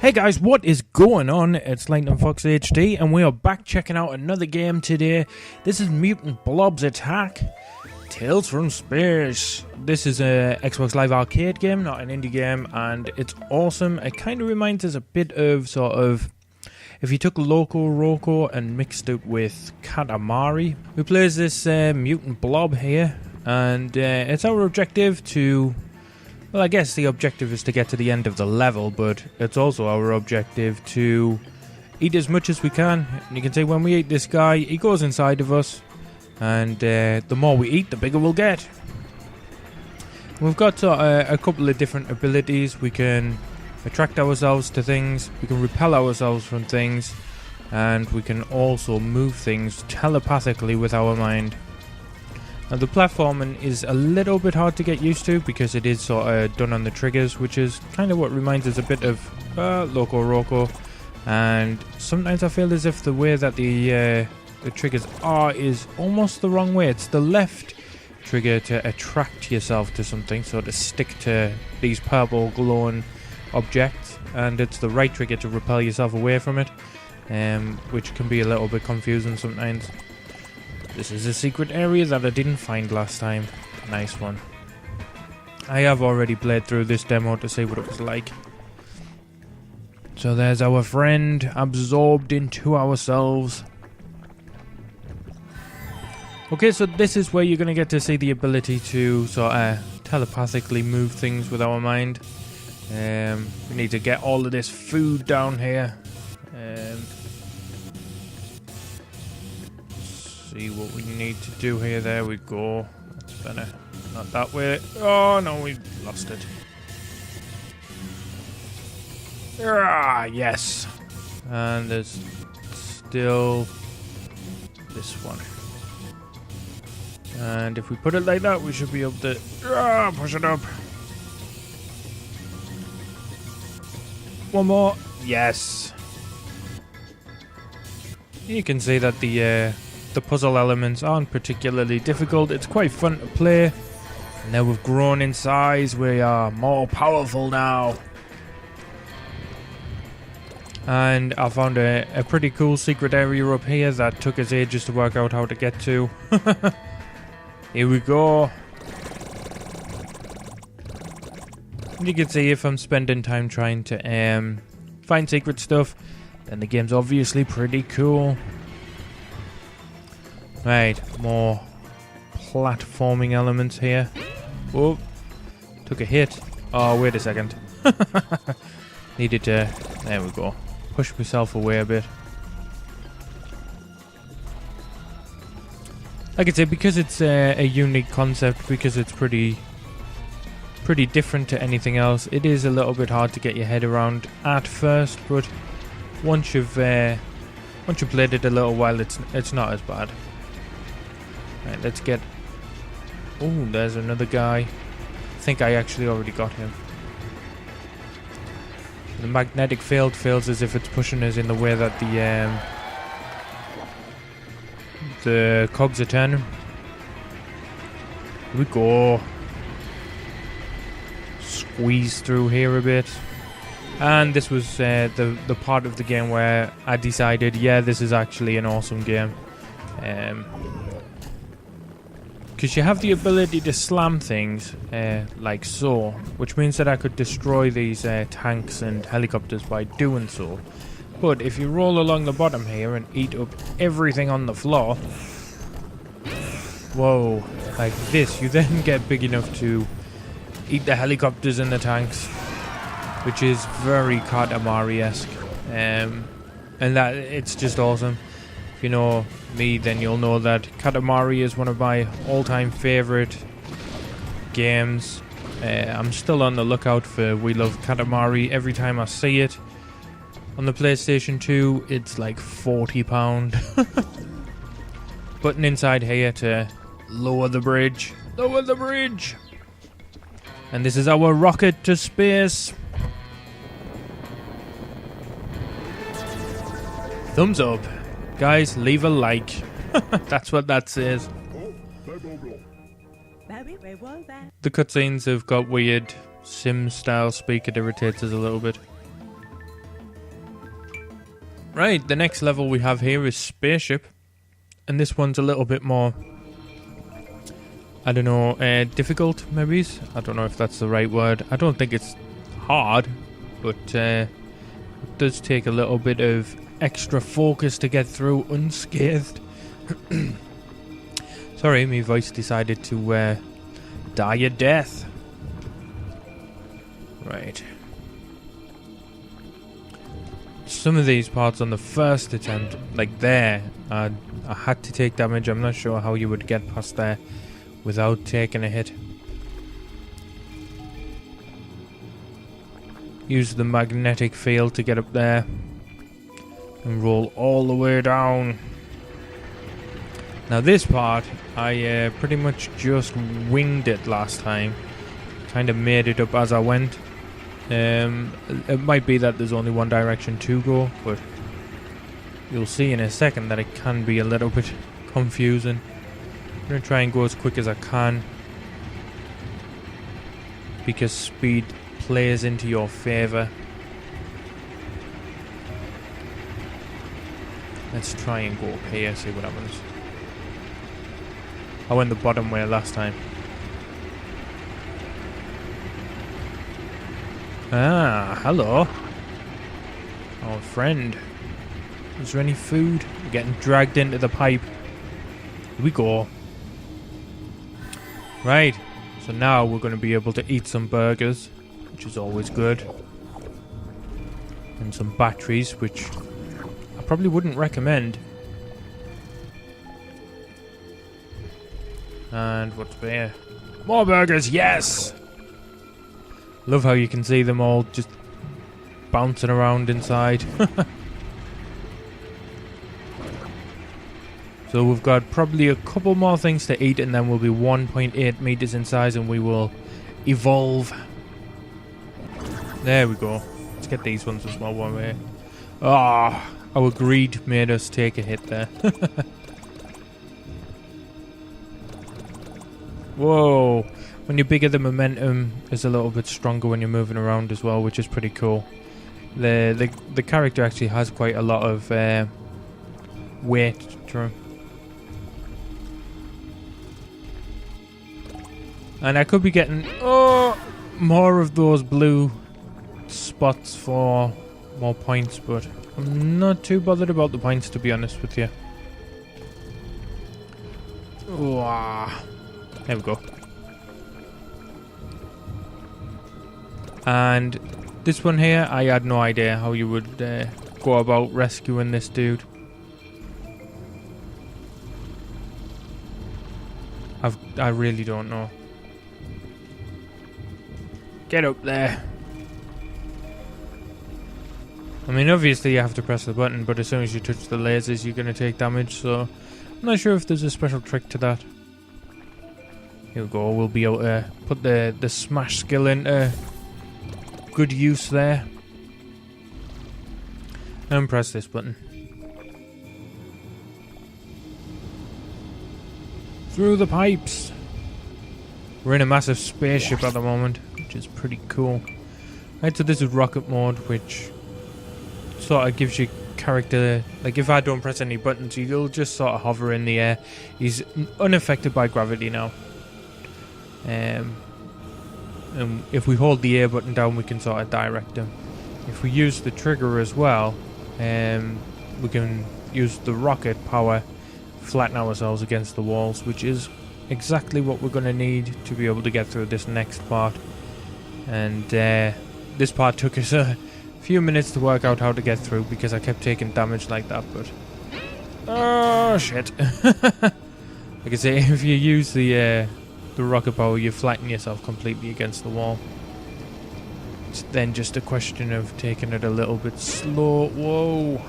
Hey guys, what is going on? It's LightningFoxHD and we are back checking out another game today. This is Mutant Blobs Attack, Tales from Space. This is a Xbox Live Arcade game, not an indie game, and it's awesome. It kind of reminds us a bit of sort of if you took Loco Roco and mixed it with Katamari. We play as this mutant blob here, and it's our objective to... Well, I guess the objective is to get to the end of the level, but it's also our objective to eat as much as we can. And you can see when we eat this guy, he goes inside of us, and the more we eat, the bigger we'll get. We've got a couple of different abilities. We can attract ourselves to things, we can repel ourselves from things, and we can also move things telepathically with our mind. Now the platforming is a little bit hard to get used to because it is sort of done on the triggers, which is kind of what reminds us a bit of Loco Roco. And sometimes I feel as if the way that the triggers are is almost the wrong way. It's the left trigger to attract yourself to something, so to stick to these purple glowing objects, and it's the right trigger to repel yourself away from it, which can be a little bit confusing sometimes. This is a secret area that I didn't find last time. Nice one. I have already played through this demo to see what it was like. So there's our friend absorbed into ourselves. Okay, so this is where you're going to get to see the ability to sort of telepathically move things with our mind. We need to get all of this food down here. See what we need to do here. There we go. That's better. Not that way. Oh no, we lost it. Ah, yes. And there's still this one. And if we put it like that, we should be able to push it up. One more. Yes. You can see that the puzzle elements aren't particularly difficult. It's quite fun to play. And now we've grown in size. We are more powerful now. And I found a pretty cool secret area up here that took us ages to work out how to get to. Here we go. And you can see if I'm spending time trying to find secret stuff, then the game's obviously pretty cool. Right, more platforming elements here. Whoa, took a hit. Oh, wait a second. Needed to, there we go, push myself away a bit. Like I said, because it's a unique concept, because it's pretty different to anything else, it is a little bit hard to get your head around at first, but once you've played it a little while, it's not as bad. Right, let's get... Oh, there's another guy. I think I actually already got him. The magnetic field feels as if it's pushing us in the way that the cogs are turning. Here we go. Squeeze through here a bit. And this was the part of the game where I decided, yeah, this is actually an awesome game. Because you have the ability to slam things like so, which means that I could destroy these tanks and helicopters by doing so. But if you roll along the bottom here and eat up everything on the floor, whoa, like this, you then get big enough to eat the helicopters and the tanks, which is very Katamari-esque, and that it's just awesome. If you know me, then you'll know that Katamari is one of my all-time favorite games. I'm still on the lookout for We Love Katamari every time I see it. On the PlayStation 2, it's like £40. Button inside here to lower the bridge. Lower the bridge! And this is our rocket to space. Thumbs up. Guys, leave a like. That's what that says. The cutscenes have got weird Sim-style speak. It irritates us a little bit. Right, the next level we have here is Spaceship. And this one's a little bit more, I don't know, difficult maybe? I don't know if that's the right word. I don't think it's hard, but it does take a little bit of extra focus to get through unscathed. Sorry, my voice decided to die a death. Right. Some of these parts on the first attempt, like there, I had to take damage. I'm not sure how you would get past there without taking a hit. Use the magnetic field to get up there and roll all the way down. Now this part, I pretty much just winged it last time. Kind of made it up as I went. It might be that there's only one direction to go, but you'll see in a second that it can be a little bit confusing. I'm going to try and go as quick as I can, because speed plays into your favour. Let's try and go up here, see what happens. I went the bottom way last time. Ah, hello. Oh, friend. Is there any food? We're getting dragged into the pipe. Here we go. Right. So now we're going to be able to eat some burgers, which is always good. And some batteries, which I probably wouldn't recommend. And what's there? More burgers, yes! Love how you can see them all just bouncing around inside. So we've got probably a couple more things to eat, and then we'll be 1.8 meters in size and we will evolve. There we go. Let's get these ones as well one way. Ah, our greed made us take a hit there. Whoa. When you're bigger, the momentum is a little bit stronger when you're moving around as well, which is pretty cool. The character actually has quite a lot of weight to him. And I could be getting more of those blue spots for more points, but I'm not too bothered about the points, to be honest with you. There we go. And this one here, I had no idea how you would go about rescuing this dude. I really don't know. Get up there. I mean, obviously you have to press the button, but as soon as you touch the lasers, you're going to take damage, so I'm not sure if there's a special trick to that. Here we go, we'll be able to put the smash skill into good use there. And press this button. Through the pipes. We're in a massive spaceship at the moment, which is pretty cool. Right, so this is rocket mode, which sort of gives you character, like if I don't press any buttons, you'll just sort of hover in the air. He's unaffected by gravity now. And if we hold the A button down, we can sort of direct him. If we use the trigger as well, we can use the rocket power, flatten ourselves against the walls, which is exactly what we're going to need to be able to get through this next part. And this part took us a few minutes to work out how to get through, because I kept taking damage like that, but oh shit. Like I say, if you use the rocket power, you flatten yourself completely against the wall. It's then just a question of taking it a little bit slow. Whoa.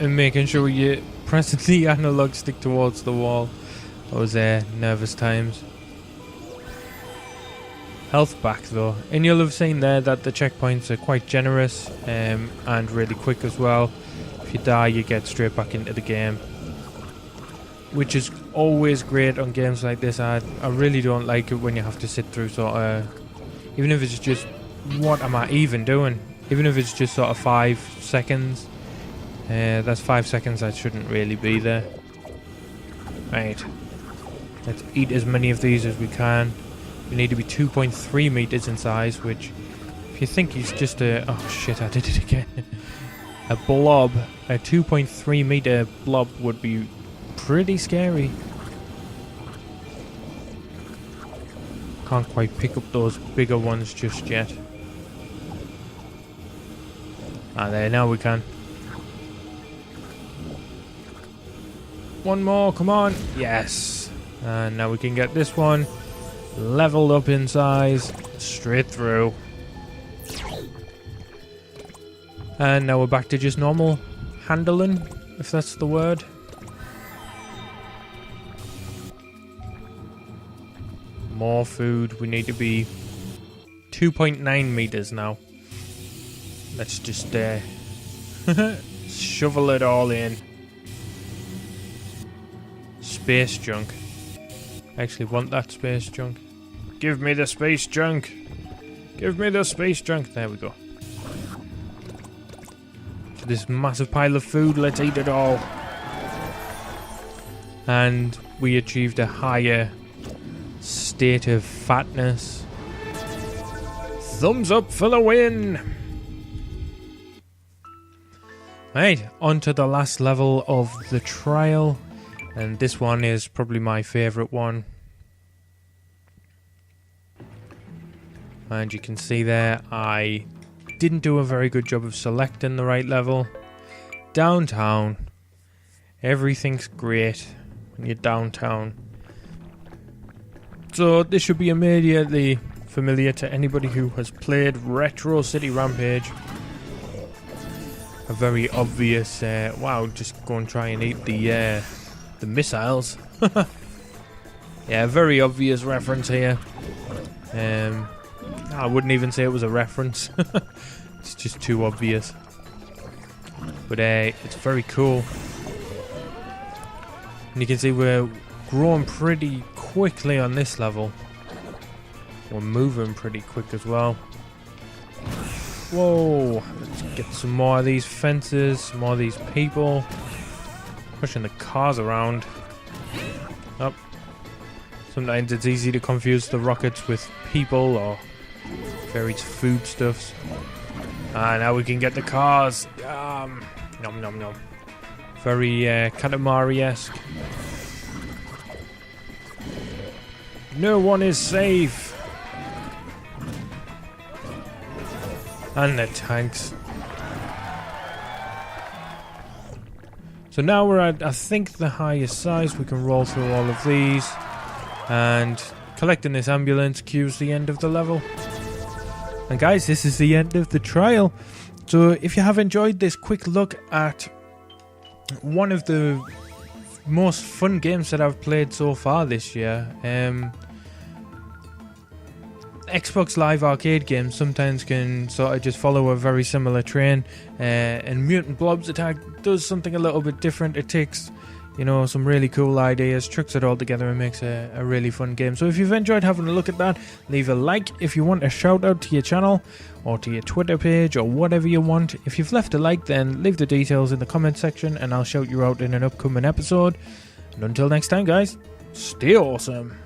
And making sure you press the analog stick towards the wall. Those nervous times. Health back though. And you'll have seen there that the checkpoints are quite generous and really quick as well. If you die, you get straight back into the game, which is always great on games like this. I really don't like it when you have to sit through sort of, even if it's just, what am I even doing? Even if it's just sort of 5 seconds. That's 5 seconds that shouldn't really be there. Right. Let's eat as many of these as we can. We need to be 2.3 meters in size, which, if you think he's just a... Oh shit, I did it again. A blob, a 2.3 meter blob would be pretty scary. Can't quite pick up those bigger ones just yet. Ah, there, now we can. One more, come on. Yes. And now we can get this one leveled up in size, straight through. And now we're back to just normal handling, if that's the word. More food. We need to be 2.9 meters now. Let's just shovel it all in. Space junk. I actually want that space junk. Give me the space junk. Give me the space junk. There we go. For this massive pile of food, let's eat it all. And we achieved a higher state of fatness. Thumbs up for the win! Right, on to the last level of the trial. And this one is probably my favourite one. And you can see there, I didn't do a very good job of selecting the right level. Downtown. Everything's great when you're downtown. So this should be immediately familiar to anybody who has played Retro City Rampage. A very obvious, wow, just go and try and eat the missiles. Yeah, very obvious reference here. I wouldn't even say it was a reference. It's just too obvious. But it's very cool. And you can see we're growing pretty quickly on this level. We're moving pretty quick as well. Whoa! Let's get some more of these fences, some more of these people. Pushing the cars around. Up. Sometimes it's easy to confuse the rockets with people or various foodstuffs. Now we can get the cars. Nom nom nom. Very Katamari-esque. No one is safe. And the tanks. So now we're at, I think, the highest size. We can roll through all of these. And collecting this ambulance cues the end of the level. And guys, this is the end of the trial. So if you have enjoyed this quick look at one of the most fun games that I've played so far this year, Xbox Live Arcade games sometimes can sort of just follow a very similar train, and Mutant Blobs Attack does something a little bit different. It takes, you know, some really cool ideas, trucks it all together and makes a really fun game. So if you've enjoyed having a look at that, leave a like. If you want a shout out to your channel or to your Twitter page or whatever you want, if you've left a like, then leave the details in the comment section and I'll shout you out in an upcoming episode. And until next time, guys, stay awesome.